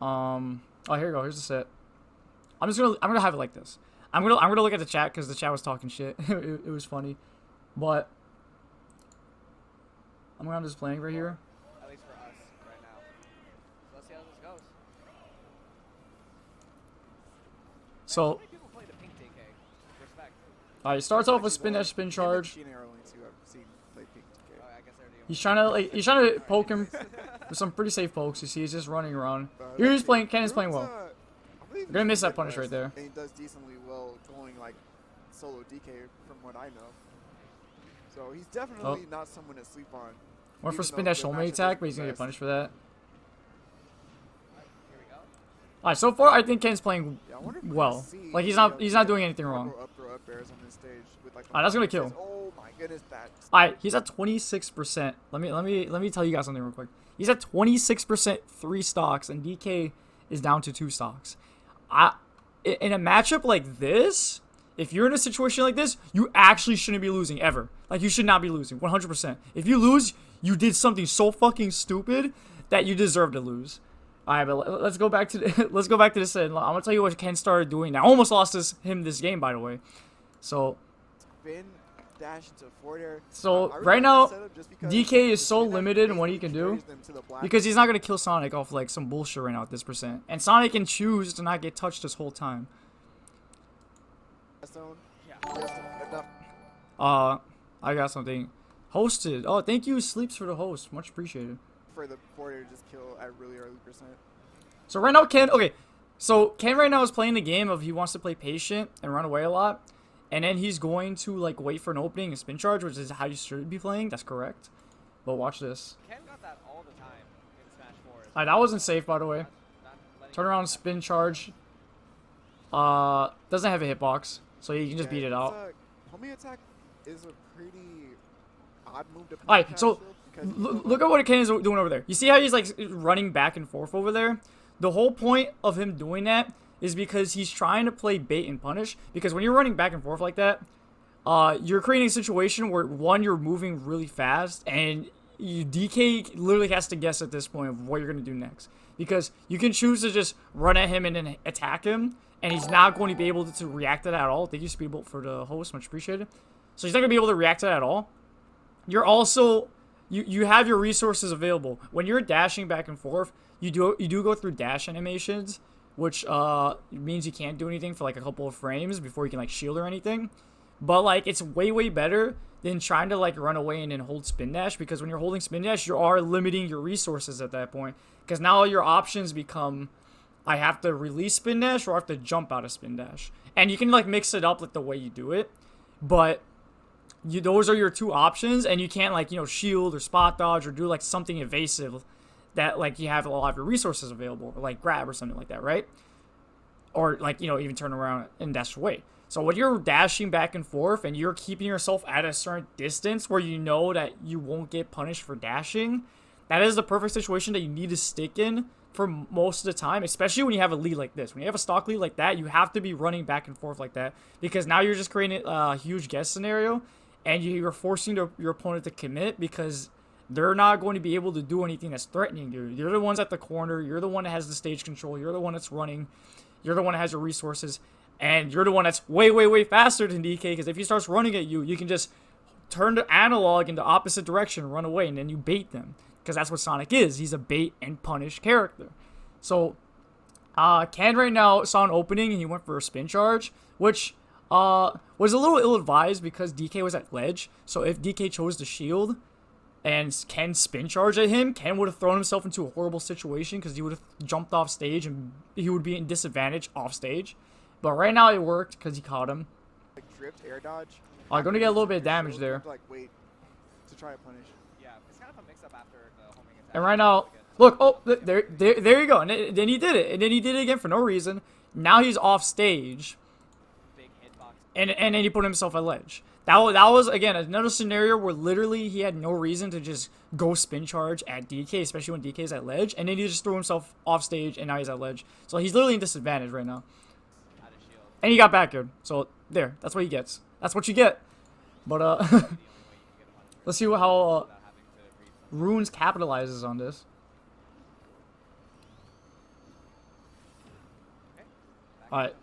Oh, here you go. Here's the set. I'm gonna have it like this. I'm gonna look at the chat because the chat was talking shit. It was funny, but I'm just playing right here. At least for us right now. Let's see how this goes. So, Many people play the pink DK. Respect. he starts off with spin dash, spin charge. Oh, I guess they're the He's trying to poke him with some pretty safe pokes. You see, he's just running around. Here he's playing. Ken is playing well. You're gonna miss that punish right there. And he does decently well going like solo DK from what I know. So he's definitely not someone to sleep on. Went for even spin though dash the homing matchup attack, isn't but he's the gonna get best. punished for that. Here we go. Alright, so far I think Ken's playing Yeah, I wonder if we're well. gonna see, Like he's you know, not doing Ken anything wrong. throw up airs on this stage with, like, the Alright, that's gonna punches. kill. Oh my goodness, that. Alright, he's at 26%. Let me tell you guys something real quick. He's at 26% 3 stocks, and DK is down to 2 stocks. In a matchup like this, if you're in a situation like this, you actually shouldn't be losing ever. Like you should not be losing 100%. If you lose, you did something so fucking stupid that you deserve to lose. Alright, but let's go back to let's go back to this. I'm gonna tell you what Ken started doing. I almost lost him this game, by the way. So. Spin, dash into forward air. So, I really right like now, this setup just because DK is the so spin dash limited in what he basically can do carries them to the black because he's not going to kill Sonic off like some bullshit right now at this percent. And Sonic can choose to not get touched this whole time. zone. Yeah. Just enough I got something. Hosted. Oh, thank you, Sleeps, for the host. Much appreciated. for the forward air to just kill at really early percent. So right now, Ken, okay. So Ken right now is playing the game of he wants to play patient and run away a lot. And then he's going to like wait for an opening and spin charge, which is how you should be playing. That's correct. But watch this. Ken got that all the time in Smash 4. Alright, that wasn't safe, by the way. Not letting Turn him around, do that. spin charge. Doesn't have a hitbox, so you can just beat it out. Homing attack is a pretty odd move to play. Alright, so look at what Ken is doing over there. You see how he's like running back and forth over there? The whole point of him doing that is because he's trying to play bait and punish. Because when you're running back and forth like that, you're creating a situation where one, you're moving really fast, and DK literally has to guess at this point of what you're gonna do next. Because you can choose to just run at him and then attack him, and he's not going to be able to react to that at all. Thank you, Speedboat, for the host, much appreciated. So he's not gonna be able to react to that at all. You're also you have your resources available when you're dashing back and forth. You do go through dash animations, which means you can't do anything for like a couple of frames before you can like shield or anything. But like it's way better than trying to like run away and then hold spin dash, because when you're holding spin dash, you are limiting your resources at that point. Because now your options become, I have to release spin dash or I have to jump out of spin dash, and you can like mix it up like the way you do it, but those are your two options, and you can't like shield or spot dodge or do like something evasive that like you have a lot of your resources available, or like grab or something like that, right? Or like even turn around and dash away. So when you're dashing back and forth and you're keeping yourself at a certain distance where you know that you won't get punished for dashing, that is the perfect situation that you need to stick in for most of the time, especially when you have a lead like this. When you have a stock lead like that, you have to be running back and forth like that, because now you're just creating a huge guess scenario, and you're forcing your opponent to commit because they're not going to be able to do anything that's threatening you. You're the ones at the corner. You're the one that has the stage control. You're the one that's running. You're the one that has your resources. And you're the one that's way faster than DK, because if he starts running at you, you can just turn the analog in the opposite direction, run away, and then you bait them. Because that's what Sonic is. He's a bait and punish character. So, Ken right now saw an opening, and he went for a spin charge, which was a little ill-advised because DK was at ledge. So if DK chose to shield and Ken spin charge at him, Ken would have thrown himself into a horrible situation because he would have jumped off stage and he would be in disadvantage off stage. But right now it worked because he caught him. Like drift, air dodge. I'm going to get a little bit of damage You there. have to, like wait to try to punish. Yeah, it's kind of a mix-up after the homing attack. And right now, look, oh, there you go. And then he did it. And then he did it again for no reason. Now he's off stage. Big hitbox. And then he put himself at ledge. That was, again, another scenario where literally he had no reason to just go spin charge at DK, especially when DK is at ledge. And then he just threw himself off stage, and now he's at ledge. So he's literally in disadvantage right now. Out of shield. And he got backyard. So there, that's what he gets. That's what you get. But, The only way you can get a punishment let's see how without having to read something. Runes capitalizes on this. Alright.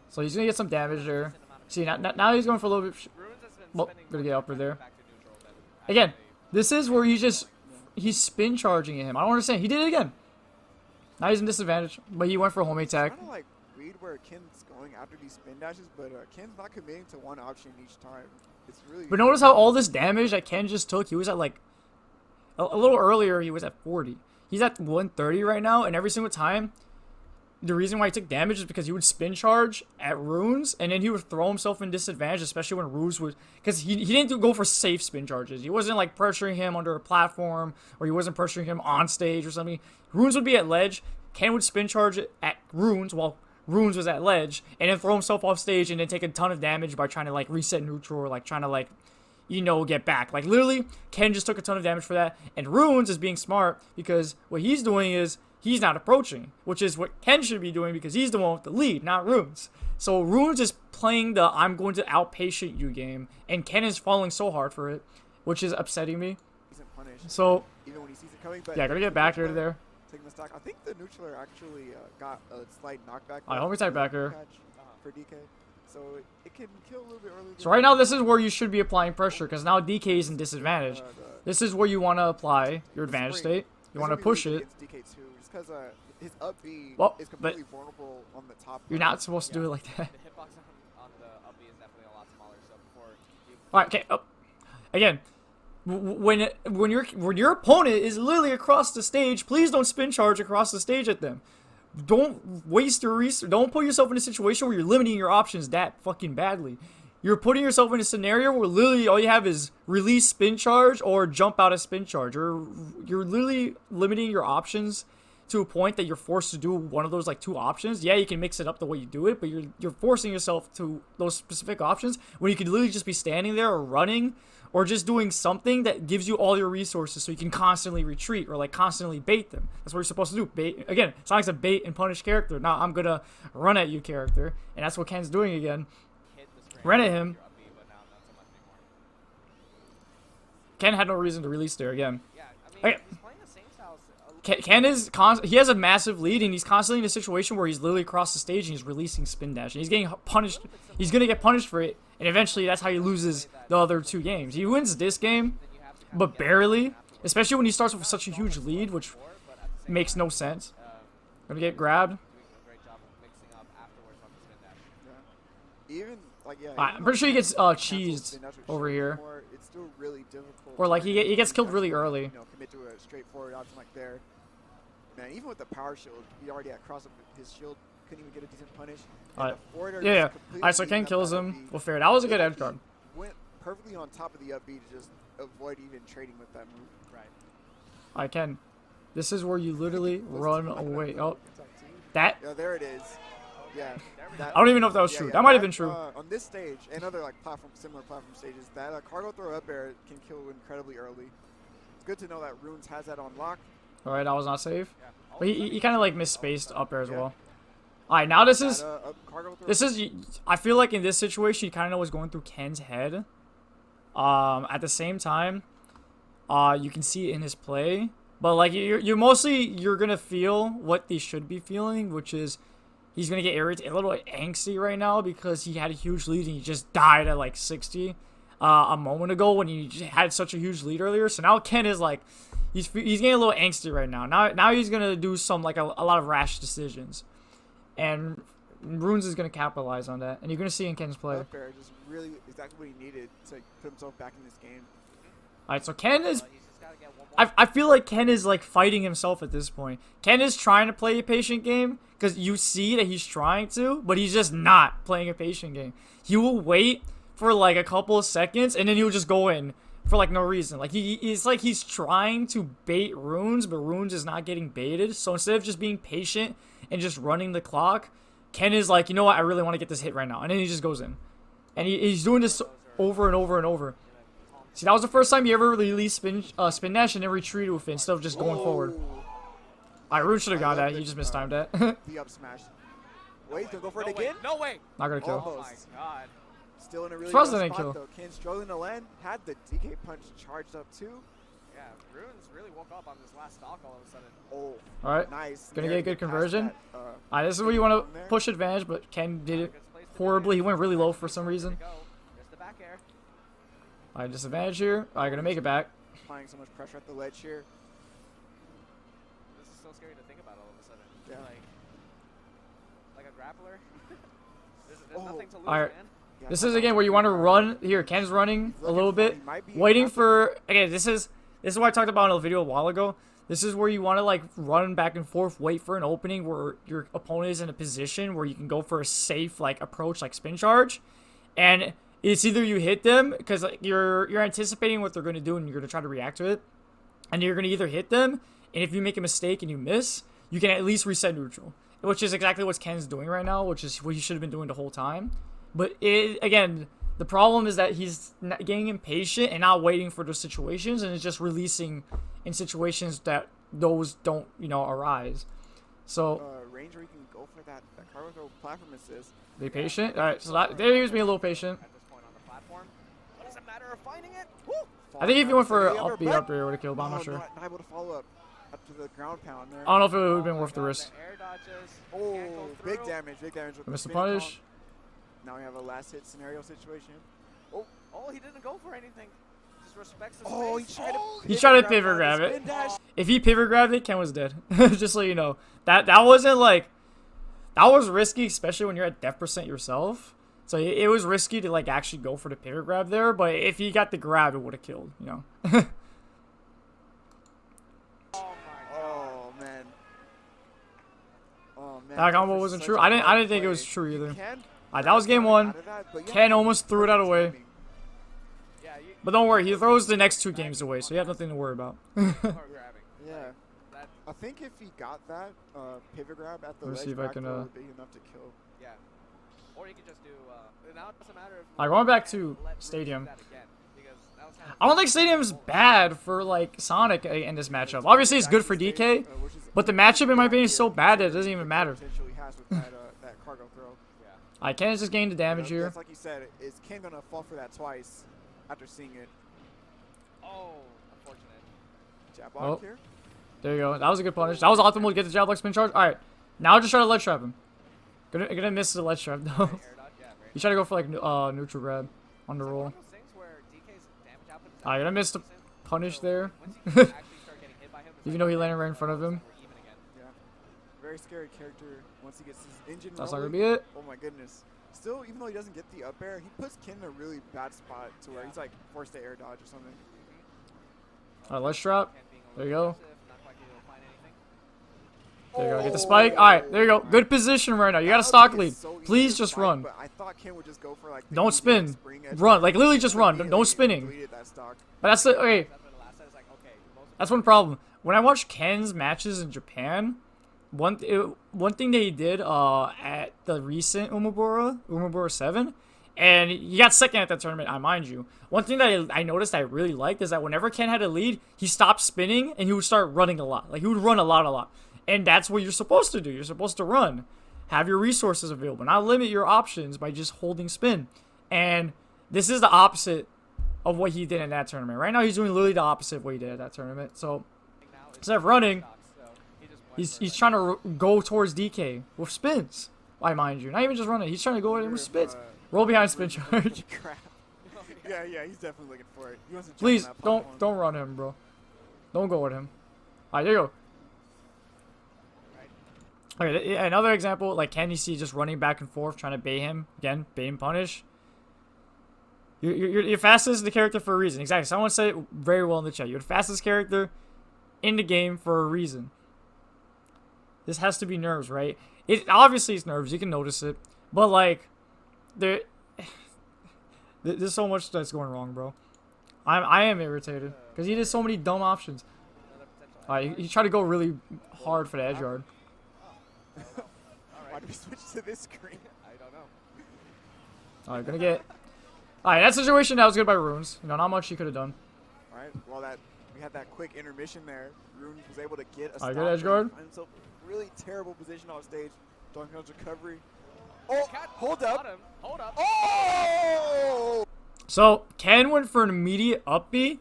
So he's gonna get some damage there. See, now he's going for a little bit. Well, gonna get upper there. Again, this is where he's spin charging him. I don't understand. He did it again. Now he's in disadvantage, but he went for a homing attack. Kind of like read where Ken's going after these spin dashes, but Ken's not committing to one option each time. It's really. But notice how all this damage that Ken just took, he was at like a little earlier. He was at 40. He's at 130 right now, and every single time, the reason why he took damage is because he would spin charge at runes, and then he would throw himself in disadvantage, especially when runes would, because he didn't go for safe spin charges. He wasn't like pressuring him under a platform, or he wasn't pressuring him on stage or something. Runes would be at ledge. Ken would spin charge it at runes while runes was at ledge, and then throw himself off stage and then take a ton of damage by trying to like reset neutral or like trying to like, you know, get back. Like literally, Ken just took a ton of damage for that, and runes is being smart because what he's doing is he's not approaching, which is what Ken should be doing because he's the one with the lead, not runes. So runes is playing the I'm going to outpatient you game, and Ken is falling so hard for it, which is upsetting me. So even when he sees it coming, but yeah, gotta get back here there. Taking the stock. I think the neutral actually got a slight knockback. Alright, homing attack back here. For DK, so it can kill a little bit early. So right now this is where you should be applying pressure because now DK is in disadvantage. This is where you want to apply your advantage state. You want to push it. DK too, just because his up B is but completely vulnerable on the top. You're not supposed to do it like that. The hitbox on the up B is definitely a lot smaller. So before. Alright, okay. Oh. Again, when your opponent is literally across the stage, please don't spin charge across the stage at them. Don't waste your resource. Don't put yourself in a situation where you're limiting your options that fucking badly. You're putting yourself in a scenario where literally all you have is release spin charge or jump out of spin charge. You're literally limiting your options to a point that you're forced to do one of those like two options. Yeah, you can mix it up the way you do it, but you're forcing yourself to those specific options when you could literally just be standing there or running or just doing something that gives you all your resources so you can constantly retreat or like constantly bait them. That's what you're supposed to do. Bait again. Sonic's a bait and punish character. Now I'm gonna run at you character, and that's what Ken's doing again. Ran at him. Ken had no reason to release there again. Yeah, I mean, Okay. he's playing the same style. Ken is he has a massive lead, and he's constantly in a situation where he's literally across the stage and he's releasing spin dash, and he's getting punished. He's gonna get punished for it, and eventually that's how he loses the other two games. He wins this game, but barely, especially when he starts with such a huge lead, which makes no sense. Gonna get grabbed. Even like yeah. I'm pretty sure he gets cheesed over here, It's still really difficult. or like to he gets killed really early. You know, commit to a straightforward option like there. Man, even with the power shield, he already had crossed up his shield. Couldn't even get a decent punish. Alright. Yeah, Yeah. Alright, so Ken kills him. Well, fair. That was a good edge guard. Went perfectly on top of the up B to just avoid even trading with that move. Right. Alright, Ken. This is where you literally run away. Oh, that. Yeah, there it is. Yeah. I don't even know if that was true. That might have been true. On this stage and other like similar platform stages, that cargo throw up air can kill incredibly early. It's good to know that Runes has that on lock. Alright, that was not safe. But he kind of like misspaced up there as well. Alright, now this is. I feel like in this situation, you kind of know what's going through Ken's head. At the same time, you can see it in his play. But like you're gonna feel what they should be feeling, which is he's gonna get irritated, a little angsty right now because he had a huge lead and he just died at like 60 a moment ago when he had such a huge lead earlier. So now Ken is like he's getting a little angsty right now. Now he's gonna do some like a lot of rash decisions, and Runes is gonna capitalize on that, and you're gonna see in Ken's play. Up air just really exactly what he needed to put himself back in this game. Alright, so Ken is. I feel like Ken is like fighting himself at this point. Ken is trying to play a patient game because you see that he's trying to, but he's just not playing a patient game. He will wait for like a couple of seconds and then he'll just go in for like no reason. Like it's like he's trying to bait Runes, but Runes is not getting baited. So instead of just being patient and just running the clock, Ken is like, you know what, I really want to get this hit right now, and then he just goes in, and he's doing this over and over and over. See, that was the first time you ever released spin dash and then retreated with it instead of just going forward. Alright, Rune should have got that. He just mistimed that. The up smash. Wait, to go for it again? No way. Not gonna kill. Oh my god. Still in a really Surprised good they didn't spot kill. though. Ken struggling to land. Had the DK punch charged up too. Yeah, Runes really woke up on this last stock all of a sudden. Oh, Alright. nice. Gonna There get a good to pass conversion. that, Alright, this is where you want to push advantage, but Ken did it horribly. He went really low for some reason. There's the back air. Alright, disadvantage here. Alright, gonna make it back. Applying so much pressure at the ledge here. This is so scary to think about all of a sudden. Yeah. Like a grappler. There's Oh. nothing to lose, Alright. man. Yeah, This is again where you want to run. Here, Ken's running a little bit, waiting for. Again, this is what I talked about in a video a while ago. This is where you want to like run back and forth, wait for an opening where your opponent is in a position where you can go for a safe like approach, like spin charge, and it's either you hit them because like, you're anticipating what they're going to do and you're going to try to react to it, and you're going to either hit them, and if you make a mistake and you miss, you can at least reset neutral, which is exactly what Ken's doing right now, which is what he should have been doing the whole time. But again, the problem is that he's getting impatient and not waiting for those situations, and is just releasing in situations that those don't, arise. So Ranger, you can go for that cargo throw platform assist. be patient. All right, so there he was being a little patient. At this point on the platform. What does it matter of finding it? Woo! I think if he went for Follow up B back. up there, would have killed, but I'm not sure. Not able to follow up to the ground pound there. I don't know if it would have been worth the God, risk. Air dodges. Oh, Can't go big through. damage, big damage. With Missed the spinning punish. column. Now we have a last hit scenario situation. Oh, he didn't go for anything. Just respects his Oh, he space. tried to He tried to grab pivot that grab it. spin dash. If he pivot grabbed it, Ken was dead. Just so you know. That wasn't like, that was risky, especially when you're at death percent yourself. So it was risky to like actually go for the pivot grab there. But if he got the grab, it would have killed. Oh man. Oh man. That combo wasn't Such true. a I didn't hard think it play. was true either. Ken That was game one. out of that, but yeah, Ken almost threw it out away. timing. Yeah, But don't worry, he throws the next 2 games away, so you have nothing to worry about. you are grabbing. Yeah. That, I think if he got that pivot grab at the Let me ledge, see if I back can, throw would be enough to kill. yeah. Or you could just do. Now it doesn't matter if. Alright, going back Let to Rose do Stadium. that again, because that was kind of I don't think Stadium's bad for like Sonic in this matchup. Obviously, it's good for DK, Which is but the matchup in my opinion is so bad that it doesn't even matter. potential he has with that cargo throw. Yeah. I can just gain the damage You know, here. that's like you said, is Ken gonna fall for that twice after seeing it? Oh, unfortunate. Jab Oh. block here. There you go. That was a good punish. That was optimal to get the jab block spin charge. Alright, now just try to ledge trap him. Gonna miss the ledge trap though. Air dodge, yeah, very You try to go for like neutral grab on the It's like roll. one of those things where DK's damage output is Alright, gonna miss the decent, punish so there. once you actually start getting hit by him, it's Even like, though he okay, landed right in front of him. we're even again. Yeah. Very scary character once he gets his engine That's not rolling. gonna be it. Oh my goodness. Still, even though he doesn't get the up air, he puts Ken in a really bad spot to where he's like forced to air dodge or something. Alright, ledge trap. Ken being a There you little go. aggressive, not quite able to find anything. There you go. Get the spike. Alright, there you go. Good position right now. You got a stock lead. Please just run. But I thought Ken would just go for like the Don't easy, spin. spring edge Run. guard. Like literally just run. Immediately No spinning. deleted that stock. But that's the okay. That's what the last set is like, okay, most of That's one problem. When I watch Ken's matches in Japan, one thing that he did at the recent Umebura 7, and he got second at that tournament, I mind you. One thing that I noticed I really liked is that whenever Ken had a lead, he stopped spinning and he would start running a lot. Like he would run a lot. And that's what you're supposed to do. You're supposed to run. Have your resources available. Not limit your options by just holding spin. And this is the opposite of what he did in that tournament. Right now he's doing literally the opposite of what he did at that tournament. So now is instead of running, stocks, so he just went he's for he's it. trying to go towards DK with spins. I mind you, not even just running. He's trying to go at him with spins. Roll behind spin charge. Crap. Yeah, he's definitely looking for it. He wants to jump on Please that platform. don't run him, bro. Don't go at him. Alright, there you go. Okay, another example, like can you see just running back and forth, trying to bait him again, bait and punish. You're fastest in the character for a reason. Exactly. Someone said it very well in the chat. You're the fastest character in the game for a reason. This has to be nerves, right? It obviously it's nerves. You can notice it, but like there's so much that's going wrong, bro. I am irritated because he did so many dumb options. Another potential He tried to go really hard for the edge guard. Why did we switch to this screen? I don't know. Alright, gonna get. Alright, that situation that was good by Runes. You know, not much he could have done. All right. Well, we had that quick intermission there. Rune was able to get a stop. Alright, good edge guard. Find himself in a really terrible position off stage. Donkey Kong's recovery. Oh, Cat hold got up. him. Hold up. Oh! So Ken went for an immediate up B,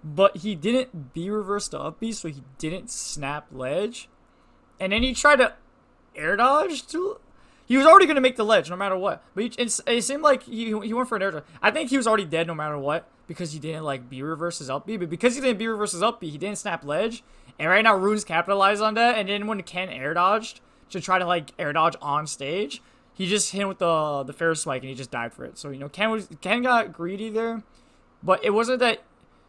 but he didn't B reverse the up B, so he didn't snap ledge. And then he tried to air dodge to. He was already gonna make the ledge no matter what. But it seemed like he went for an air dodge. I think he was already dead no matter what because he didn't like B reverse his up B. But because he didn't B reverse his up B, he didn't snap ledge. And right now Runes capitalized on that. And then when Ken air dodged to try to like air dodge on stage, he just hit him with the Ferris spike and he just died for it. So you know Ken got greedy there, but it wasn't that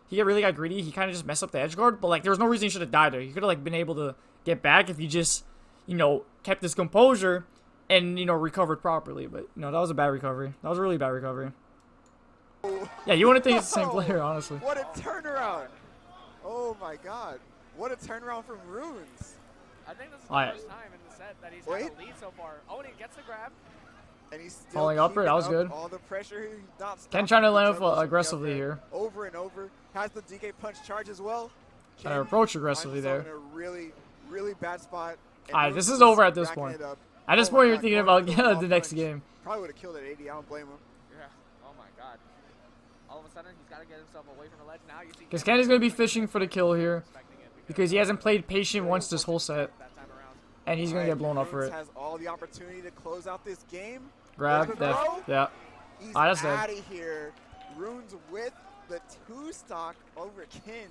he really got greedy. He kind of just messed up the edge guard. But like there was no reason he should have died there. He could have like been able to get back if he just kept his composure and recovered properly. But that was a bad recovery. That was a really bad recovery. Yeah, you wouldn't think it's the same player, honestly. What a turnaround! Oh my god. What a turnaround from Runes. I think this is the first time in the set that he's had a lead so far. Oh, and he gets the grab. And he's still falling upper, that was good. All the pressure. Ken trying to land aggressively here. Over and over. Has the DK punch charge as well. Trying to approach aggressively there. In a really, really bad spot. Alright, this is over at this point. At this point, you're thinking about the next game. Probably would have killed at 80. I don't blame him. Yeah. Oh my god. All of a sudden, he's got to get himself away from the ledge now. You see because Ken is going to be fishing for the kill here. Because he hasn't played patient once this whole set. And he's going to get blown up for it. Has all the opportunity to close out this game. Grab, def, yeah. He's that's out dead. of here. Runes with the 2-stock over Ken.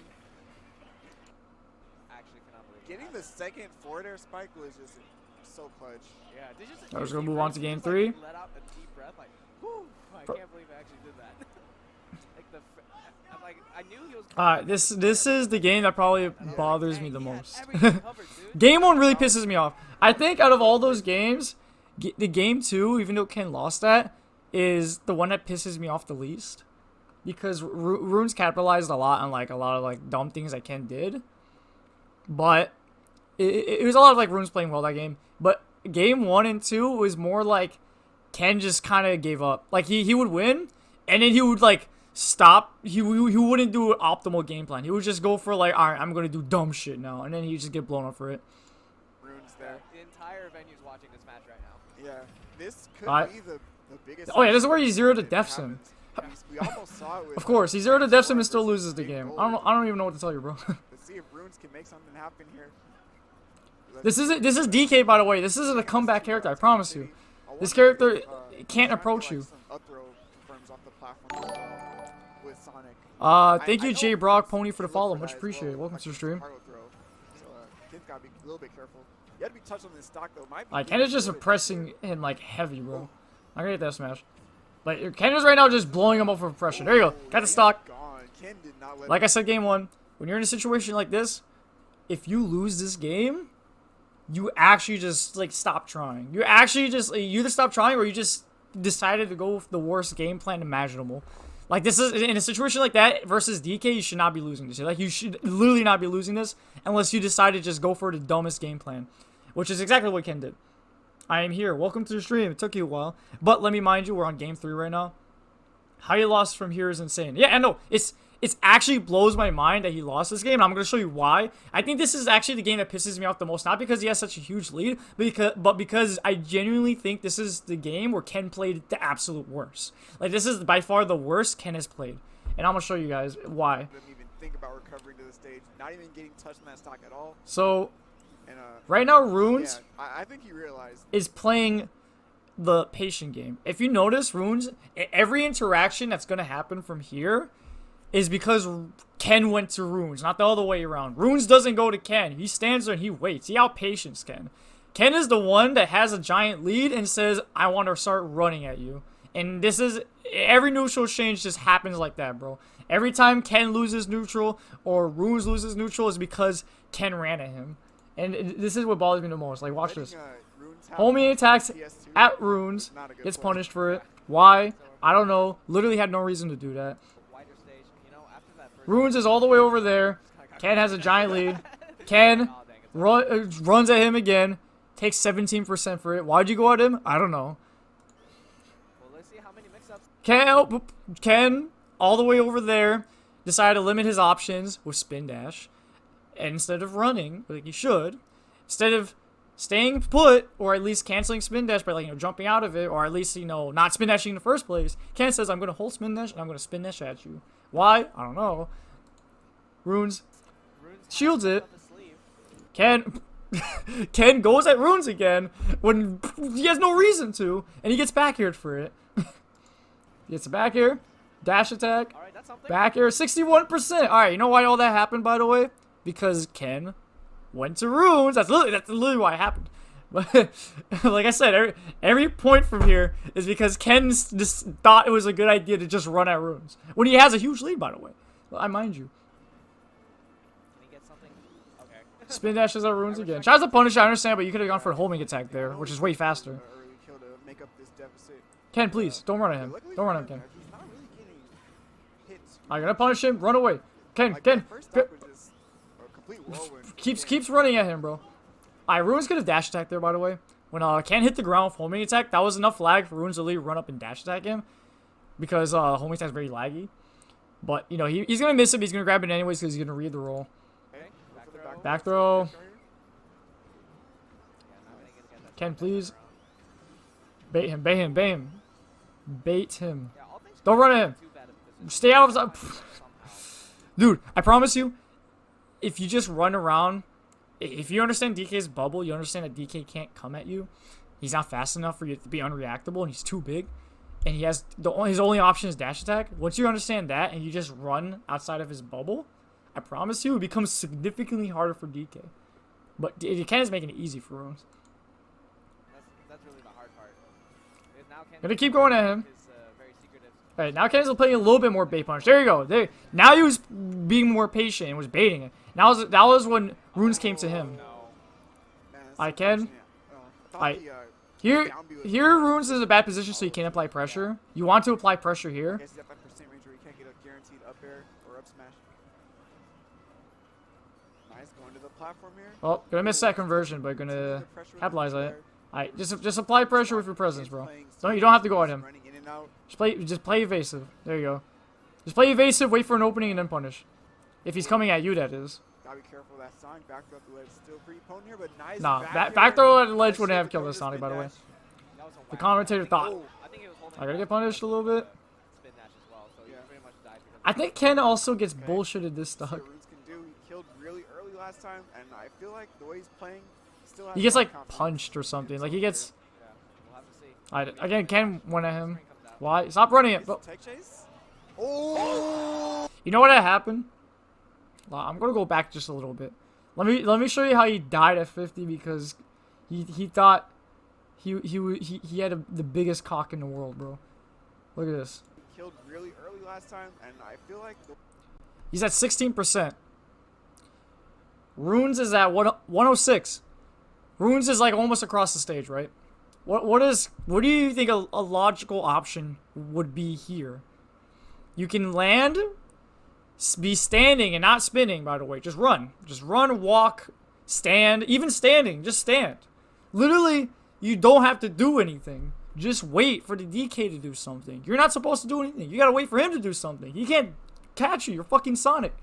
Actually cannot believe Getting the second forward air spike was just so clutch. Yeah, did you just I was going to move on to game 3. Let out a deep breath, like, whew, I can't believe I actually did that. I knew he was. This is the game that probably bothers me the most. Game 1 really pisses me off. I think out of all those games, the game 2, even though Ken lost that, is the one that pisses me off the least. Because Runes capitalized a lot on like a lot of like dumb things that Ken did. But it was a lot of like Runes playing well that game. But game 1 and 2 was more like Ken just kind of gave up. Like he would win, and then he would like stop. He wouldn't do an optimal game plan. He would just go for like, all right, I'm gonna do dumb shit now, and then he'd just get blown up for it. Runes there. The entire venue's watching this match right now. Yeah, this could be the biggest. Oh yeah, this is where he 0-to-defs him. We almost saw it with, of course, he 0-to-defs him and still loses the game. I don't even know what to tell you, bro. Let's see if Runes can make something happen here. This is DK, by the way. This isn't a comeback character, I promise you. This character can't approach you. Thank you, Jay Brock Pony, for the follow. Much appreciated. Welcome to the stream. Ken's gotta be a little bit careful. You have to be touched on this stock though. Ken is just oppressing him like heavy, bro. I'm gonna get that smash. But Ken is right now just blowing him up for oppression. There you go. Got the stock. Like I said, game 1, when you're in a situation like this, if you lose this game, you actually just like stop trying. You actually just you either stop trying or you just decided to go with the worst game plan imaginable. Like this is in a situation like that versus DK, you should not be losing this. Like you should literally not be losing this unless you decide to just go for the dumbest game plan, which is exactly what Ken did. I am here. Welcome to the stream. It took you a while, but let me mind you, we're on game 3 right now. How you lost from here is insane. Yeah, I know. It's actually blows my mind that he lost this game, and I'm going to show you why. I think this is actually the game that pisses me off the most, not because he has such a huge lead, but because I genuinely think this is the game where Ken played the absolute worst. Like, this is by far the worst Ken has played, and I'm going to show you guys why. Didn't even think about recovering to the stage, not even getting touched on that stock at all. So, right now, Runes I think he realized is playing the patient game. If you notice, Runes, every interaction that's going to happen from here is because Ken went to Runes, not the other way around. Runes doesn't go to Ken. He stands there and he waits. He outpatients Ken. Ken is the one that has a giant lead and says, I want to start running at you. And this is, every neutral exchange just happens like that, bro. Every time Ken loses neutral or Runes loses neutral is because Ken ran at him. And this is what bothers me the most. Like, watch this. Homie attacks at Runes, gets punished for it. Why? I don't know. Literally had no reason to do that. Runes is all the way over there. Ken has a giant lead. Ken runs at him again. Takes 17% for it. Why'd you go at him? I don't know. Ken, all the way over there, decided to limit his options with spin dash. And instead of running, like he should, instead of staying put, or at least canceling spin dash by like, jumping out of it, or at least, not spin dashing in the first place, Ken says, I'm going to hold spin dash and I'm going to spin dash at you. Why? I don't know. Runes shields it. Ken Ken goes at Runes again when he has no reason to, and he gets back aired for it. He gets a back air, dash attack, All right, that's something. back air, 61%. All right, you know why all that happened, by the way? Because Ken went to Runes. That's literally why it happened. But like I said, every point from here is because Ken just thought it was a good idea to just run at Runes when he has a huge lead, by the way. Well, I mind you. Can he get something? Okay. Spin dashes at Runes again. Tries to punish, I understand, but you could have gone for a homing attack there, which is way faster. Early kill to make up this deficit. Ken, please, don't run at him. Luckily Don't run for at him, Ken. He's not really getting hits. I'm gonna punish him. Run away. Ken, Like, Ken. that first stock was just a complete whirlwind. Keeps running at him, bro. Alright, Runes could have dash attack there, by the way. When Ken hit the ground with homing attack, that was enough lag for Runes to literally run up and dash attack him. Because homing attack is very laggy. But, you know, he's gonna miss him. He's gonna grab it anyways because he's gonna read the roll. Okay. Go for the Back throw. Yeah, not really gonna get that Ken, second please. round. Bait him, bait him, bait him. Bait him. Yeah, all things Don't run at him. too bad if this is Stay out of somehow. Dude, I promise you, if you just run around, if you understand DK's bubble, you understand that DK can't come at you. He's not fast enough for you to be unreactable, and he's too big. And he has his only option is dash attack. Once you understand that, and you just run outside of his bubble, I promise you, it becomes significantly harder for DK. But Ken is making it easy for Runes. That's really the hard part. Because now Ken Gonna keep going at him. is, very secretive. Alright, now Ken's playing a little bit more bait punch. There you go. There. Now he was being more patient and was baiting it. That was when Runes came to him. No. Man, that's I can. unfortunate. I thought I- the, Here, down B was- here Runes is a bad position, so you can't apply pressure. You want to apply pressure I here. guess he's at that percent range where he can't get a guaranteed up air or up smash. Nice, going to the platform here. Oh, gonna miss that conversion, but Continue gonna the pressure with capitalize the on it. player. Alright, just apply pressure with your presence, He's bro. playing You don't have to go at him. running in and out. Just play evasive. There you go. Just play evasive, wait for an opening, and then punish. If he's coming at you, that is. Gotta be careful of that Sonic back throw at the ledge. Still pretty potent here, but nice. Nah, back back air. throw at the ledge Nice wouldn't shit have to killed cover this the Sonic, spin by the way. dash. That was a The whack. commentator I think- thought. I think he was holding I gotta the get punished a little bit. spin dash as well, so he Yeah. pretty much died because I of think that. Ken also gets Okay. bullshitted this See what stock. Runes can do. He killed really early last time, and I feel like the way he's playing, still has He gets a lot of like confidence punched or in something. Like himself he gets. Yeah, we'll have to see. Again, Ken went at him. Spring comes out. Why? Stop running here. it. Is Bro. Tech chase? Oh! You know what had happened? I'm gonna go back just a little bit. Let me show you how he died at 50 because he thought he had the biggest cock in the world, bro. Look at this. He killed really early last time, and I feel like He's at 16%. Runes is at 106. Runes is like almost across the stage, right? What do you think a logical option would be here? You can land, be standing and not spinning, by the way. Just run, walk, stand, even standing, just stand. Literally, you don't have to do anything. Just wait for the DK to do something. You're not supposed to do anything. You gotta wait for him to do something. He can't catch you. You're fucking Sonic.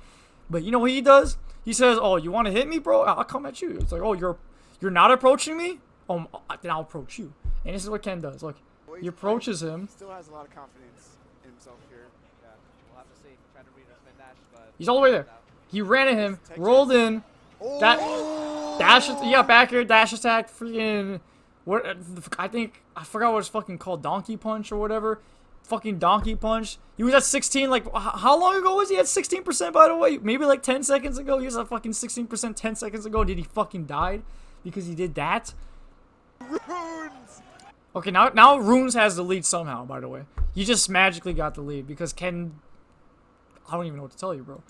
But you know what he does? He says, "Oh, you want to hit me, bro? I'll come at you." It's like, "Oh, you're not approaching me? Oh, then I'll approach you." And this is what Ken does. Look, the way he he's playing, approaches him. still has a lot of confidence in himself here. Yeah, we'll have to see. Trying to read a spin dash, but He's all the way there. He ran at him, rolled in, that dash. Yeah, back air, dash attack, freaking. What? I forgot what it's fucking called, donkey punch or whatever. Fucking donkey punch. He was at 16. Like, how long ago was he at 16%? By the way, maybe like 10 seconds ago. He was at fucking 16% 10 seconds ago. Did he fucking died because he did that? Runes! Okay, now Runes has the lead somehow. By the way, he just magically got the lead because Ken. I don't even know what to tell you, bro.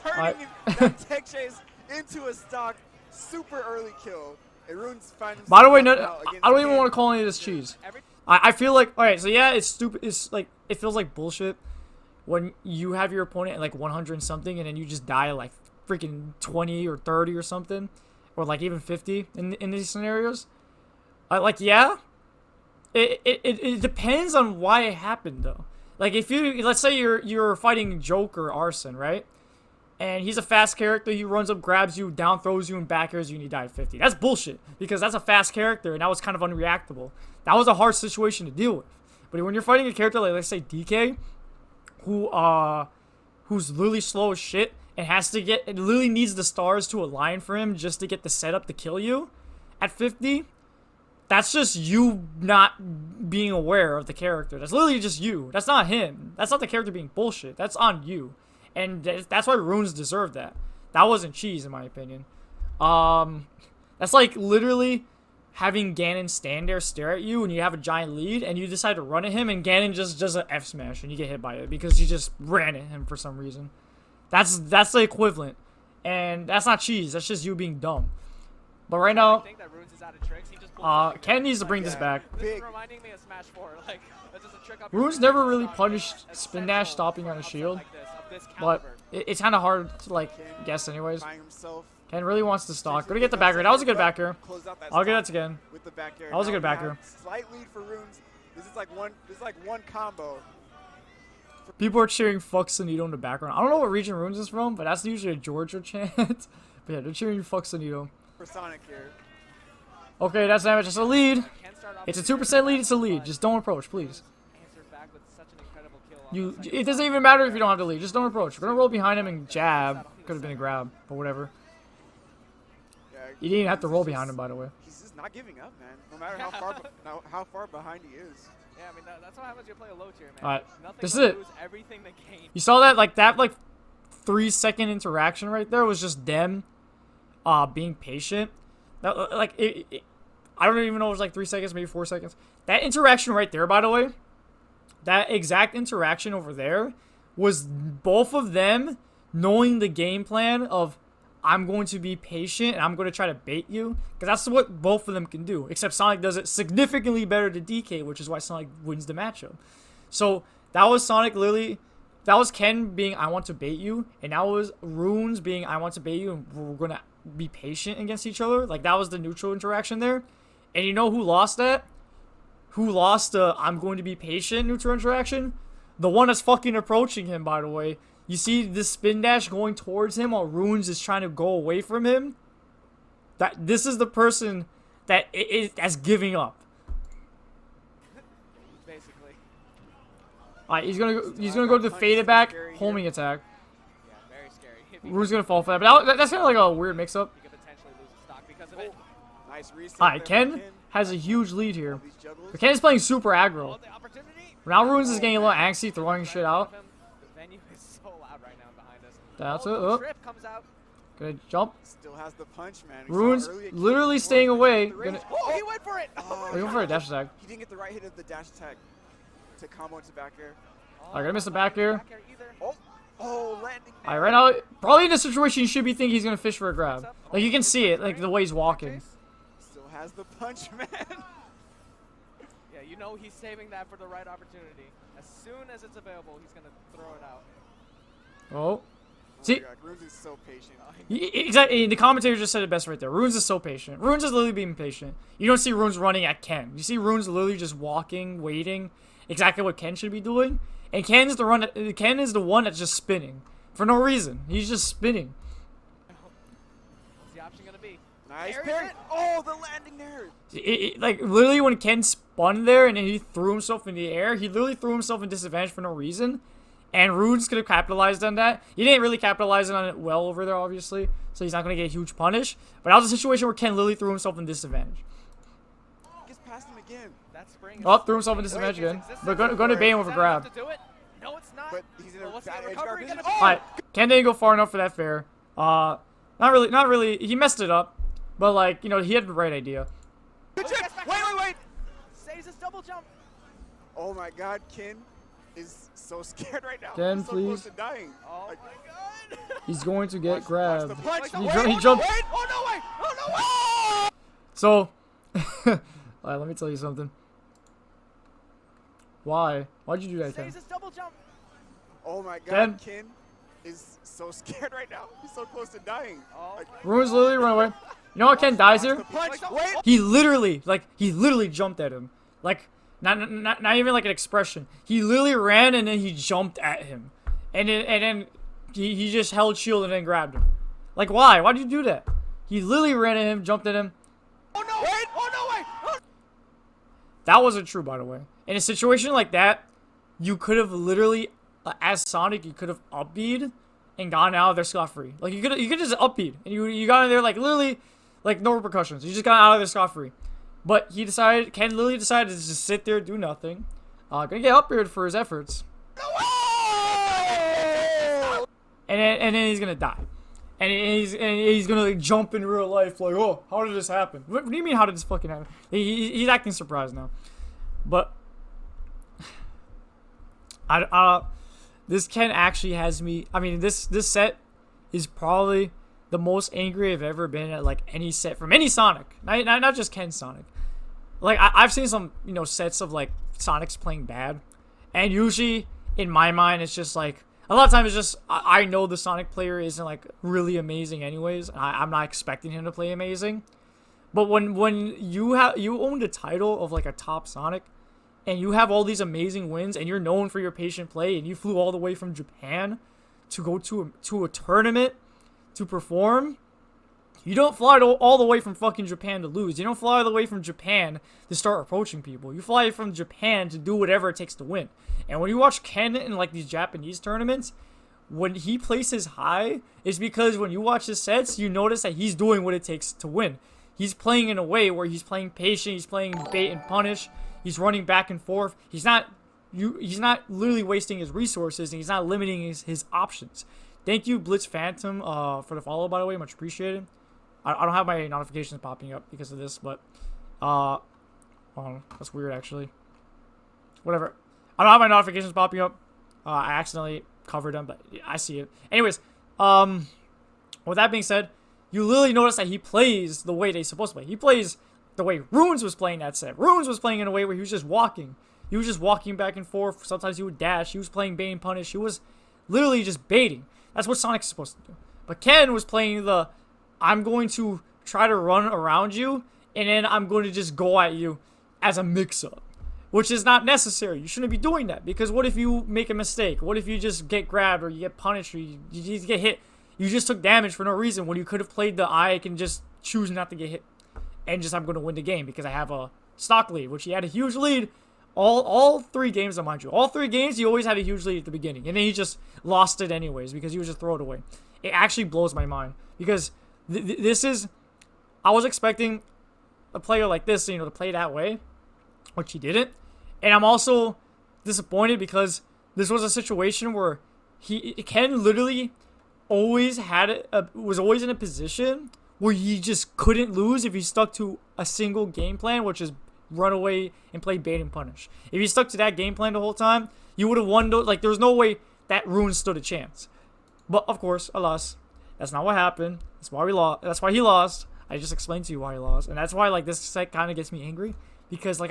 Turning that tech chase into a stock, super early kill. And Runes find himself By the way, no, out against I don't even Ken. want to call any of this cheese. every I feel like, alright, so yeah, it's stupid. It's like, it feels like bullshit when you have your opponent at like 100 and something and then you just die at like freaking 20 or 30 or something. Or like even 50 in these scenarios. Like, yeah, it depends on why it happened though. Like if let's say you're fighting Joker Arson, right? And he's a fast character, he runs up, grabs you, down throws you, and back airs you, and you die at 50. That's bullshit, because that's a fast character, and that was kind of unreactable. That was a hard situation to deal with. But when you're fighting a character like, let's say, DK, who's literally slow as shit, and has to get, it literally needs the stars to align for him just to get the setup to kill you at 50, that's just you not being aware of the character. That's literally just you. That's not him. That's not the character being bullshit. That's on you. And that's why Runes deserved that. That wasn't cheese, in my opinion. That's like literally having Ganon stand there, stare at you, and you have a giant lead, and you decide to run at him, and Ganon just does an F smash, and you get hit by it because you just ran at him for some reason. That's the equivalent, and that's not cheese. That's just you being dumb. But right now, Ken needs to bring this back. This is reminding me of Smash 4. Like, that's just a trick up Runes never really punished spin dash stopping on a shield, but it's kind of hard to like guess anyways. Ken really wants to stock. Gonna get the back air. That was a good back air. I'll get that again. That was a good back air. Slight lead for Runes. This is like one combo. People are cheering "fuck Sunito" in the background. I don't know what region Runes is from, but that's usually a Georgia chant. But yeah, they're cheering "fuck Sunito." For Sonic here. Okay, that's damage. It's a lead. It's a 2% lead. It's a lead. Just don't approach, please. It doesn't even matter if you don't have the lead. Just don't approach. We're gonna roll behind him and jab. Could have been a grab, but whatever. Yeah, You didn't even have to roll behind him, by the way. He's just not giving up, man. No matter how far behind he is. Yeah, I mean, that's what happens when you play a low tier, man. Alright, Nothing this but is it. lose, everything to gain. You saw that? Like 3-second interaction right there was just them being patient. That, I don't even know, it was like 3 seconds, maybe 4 seconds. That interaction right there, by the way, that exact interaction over there was both of them knowing the game plan of, I'm going to be patient and I'm going to try to bait you. Because that's what both of them can do. Except Sonic does it significantly better to DK, which is why Sonic wins the matchup. So that was Sonic literally, that was Ken being, I want to bait you. And that was Runes being, I want to bait you. And we're going to be patient against each other. Like, that was the neutral interaction there. And you know who lost that? Who lost the I'm going to be patient neutral interaction? The one that's fucking approaching him, by the way. You see this spin dash going towards him while Runes is trying to go away from him? This is the person that's giving up. Basically. Alright, he's gonna go to the faded back homing attack. Yeah, very scary. Runes gonna fall for that, but that's kind of like a weird mix-up. You could potentially lose a stock because of it. Nice reset. Alright, Ken has a huge lead here. But Ken is playing super aggro. The opportunity. Now Runes is getting a little angsty, throwing shit out. The venue is so loud right now behind us. That's it. The Oh. trip comes out. Good jump. Still has the punch, man. We Runes saw earlier literally Ken staying forced away. the range. Oh, he went for it. We're going for a dash attack. He didn't get the right hit of the dash attack to combo into back air. Alright, gonna miss the back air. Oh, landing. Alright, right now, probably in this situation, you should be thinking he's gonna fish for a grab. Like, you can see it, like, the way he's walking. Still has the punch, man. Yeah, you know he's saving that for the right opportunity. As soon as it's available, he's gonna throw it out. Oh. See, Runes is so patient. exactly. The commentator just said it best right there. Runes is so patient. Runes is literally being patient. You don't see Runes running at Ken. You see Runes literally just walking, waiting. Exactly what Ken should be doing. And Ken is the one that's just spinning for no reason. He's just spinning. What's the option gonna be? Nice There parry. is it. Oh, the landing there. Like literally when Ken spun there and then he threw himself in the air, he literally threw himself in disadvantage for no reason. And Runes could have capitalized on that. He didn't really capitalize on it well over there, obviously. So he's not going to get a huge punish. But that was a situation where Ken literally threw himself in disadvantage. Gets past him again. That spring Oh, threw himself in disadvantage again. But going to bait him with a grab. No, it's not. But he's in a what's bad the edge recovery guard gonna position. be? Alright, Ken didn't go far enough for that fair. Not really. He messed it up. But, like, you know, he had the right idea. Good chip. Wait. Saves his double jump. Oh my God, Ken is so scared right now. Ken, He's so please. close to dying. Oh Like, my god. He's going to get watch the grabbed. punch. He jumped. Wait. Oh no way. Oh no way. So, alright, let me tell you something. Why? Why'd you do that, Ken? Saves his double jump. Oh my Ken. God, Ken is so scared right now. He's so close to dying. Oh Like, my Runes literally run away. You know how Ken dies the here? punch. Wait. He literally jumped at him. Like, not even like an expression. He literally ran and then he jumped at him. And then he just held shield and then grabbed him. Like, why? Why'd you do that? He literally ran at him, jumped at him. Oh no. Wait. Oh no way. Oh. That wasn't true, by the way. In a situation like that, you could have literally, as Sonic, you could have up-B'd and gotten out of there scot-free. Like, you could just upbeat, and you got in there, like, literally, like, no repercussions. You just got out of there scot-free. But Ken literally decided to just sit there, do nothing. Gonna get upbeared for his efforts. And then he's gonna die. And he's gonna like jump in real life like, oh, how did this happen? What do you mean, how did this fucking happen? He's acting surprised now. But this Ken actually has me. I mean, this set is probably the most angry I've ever been at like any set from any Sonic. Not just Ken Sonic. Like I've seen some sets of like Sonic's playing bad, and usually in my mind it's just like. A lot of times it's just, I know the Sonic player isn't, like, really amazing anyways. I'm not expecting him to play amazing. But when you own the title of, like, a top Sonic, and you have all these amazing wins, and you're known for your patient play, and you flew all the way from Japan to go to a tournament to perform, you don't fly all the way from fucking Japan to lose. You don't fly all the way from Japan to start approaching people. You fly from Japan to do whatever it takes to win. And when you watch Ken in like these Japanese tournaments, when he places high, it's because when you watch his sets, you notice that he's doing what it takes to win. He's playing in a way where he's playing patient, he's playing bait and punish, he's running back and forth. He's not literally wasting his resources, and he's not limiting his options. Thank you, Blitz Phantom, for the follow, by the way. Much appreciated. I don't have my notifications popping up because of this, but oh, that's weird actually. Whatever. I don't have my notifications popping up. I accidentally covered them, but I see it. Anyways, with that being said, you literally notice that he plays the way they're supposed to play. He plays the way Runes was playing that set. Runes was playing in a way where he was just walking. He was just walking back and forth. Sometimes he would dash. He was playing bait and punish. He was literally just baiting. That's what Sonic's supposed to do. But Ken was playing the I'm going to try to run around you, and then I'm going to just go at you as a mix-up, which is not necessary. You shouldn't be doing that, because what if you make a mistake? What if you just get grabbed, or you get punished, or you just get hit? You just took damage for no reason when you could have played the I can just choose not to get hit, and just I'm going to win the game because I have a stock lead, which he had a huge lead all 3 games, mind you. All 3 games, he always had a huge lead at the beginning, and then he just lost it anyways because he would just throw it away. It actually blows my mind, because this is, I was expecting a player like this, to play that way, which he didn't. And I'm also disappointed because this was a situation where Ken literally always was always in a position where he just couldn't lose if he stuck to a single game plan, which is run away and play bait and punish. If he stuck to that game plan the whole time, you would have won. Like, there was no way that Rune stood a chance. But of course, alas, that's not what happened. That's why we lost. That's why he lost. I just explained to you why he lost, and that's why like this set kind of gets me angry, because like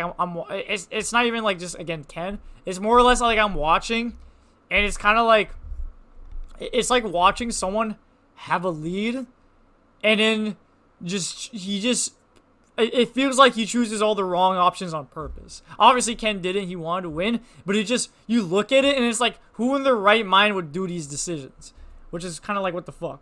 it's not even like just again Ken. It's more or less like I'm watching, and it's kind of like it's like watching someone have a lead, and then it feels like he chooses all the wrong options on purpose. Obviously, Ken didn't. He wanted to win, but you look at it, and it's like, who in their right mind would do these decisions? Which is kind of like, what the fuck?